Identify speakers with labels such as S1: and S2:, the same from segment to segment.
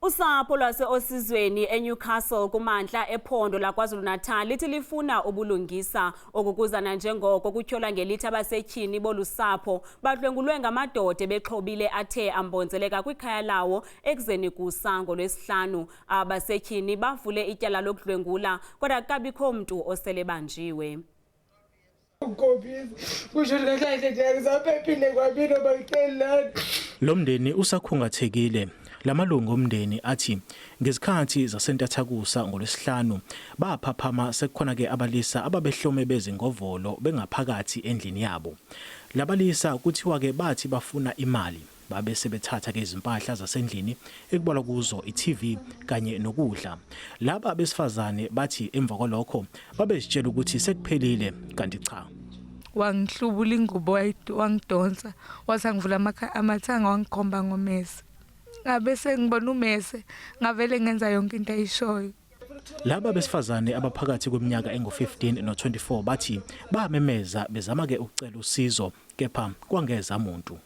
S1: Usapho lwase Osizweni eNewcastle kumantla ephondo laKwaZulu-Natal lithi lifuna ubulungisa okuza nanjengoko kutyholwa ngelithi abasetyhini bolusapho badlwengulwe ngamadoda ebexhobile athe ambonzeleka kwikhaya lawo ekuzeni kusa ngolwesihlanu. Abasetyhini bavule ityala lokudlwengula kodwa akabikho mntu osele banjiwe.
S2: Lo mndeni usakhungathekile. Lamalungu omndeni athi ngezikhathi zasentathakusa ngolwesihlanu baphaphama sekukhona ke abalisa ababehlome bezingovolo bengaphakathi endlini yabo. Labalisa kuthiwa ke bathi bafuna imali babe sebethatha ke izimpahla zasendlini ekubalwa kuzo iTV kanye nokudla. Laba besifazane bathi emva kwalokho babezitshela ukuthi sekuphelile kanti cha.
S3: Wangihlubula ingubo wangidonsa wasangivula amathanga wangikhomba ngomese. Ngabe sengibona umese ngavele ngenza yonke into ayishoyo.
S2: Laba besifazane abaphakathi kweminyaka engu-15 no-24 bathi bamemeza bezama ke ukucela usizo kepha kwangeza umuntu.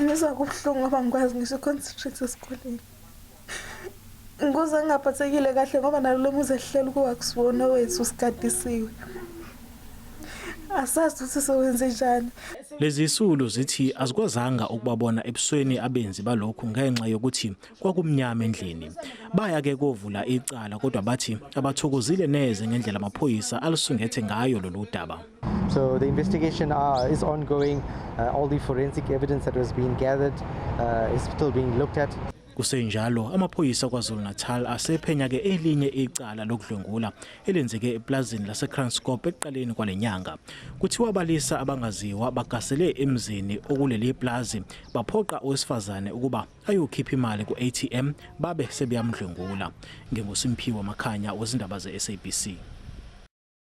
S4: Ngizwa kubuhlungu ngoba ngikwazi ngisho concentrate esikoleni. Ngikuze ngaphathekile kahle ngoba nalo muze ehlele ukuwakusibona wethu sigadisiwe. Asazi ukuthi sowenze njani.
S2: Lezi isulu zithi azikwazanga ukubabona ebusweni abenzi balokhu ngenxa yokuthi kwakumnyama endlini. Baya ke kovula icala kodwa bathi abathokozile neze ngendlela amaphoyisa alisungethe ngayo lolu daba.
S5: So the investigation is ongoing. All the forensic evidence that was being gathered is still being looked at.
S2: Kusenjalo amaphoyisa kwaZulu-Natal asephenya ke elinye icala lokudlwengula elenzeke eplazini laseKranskop eqaleni kwalenyanga. Kuthiwa abalisa abangaziwa bagasele emzini okuleli plazi baphoqa owesifazane ukuba ayokhipha imali ku-ATM babe sebeyamdlwengula. NginguSimphiwe Makhanya wezindaba ze-SABC.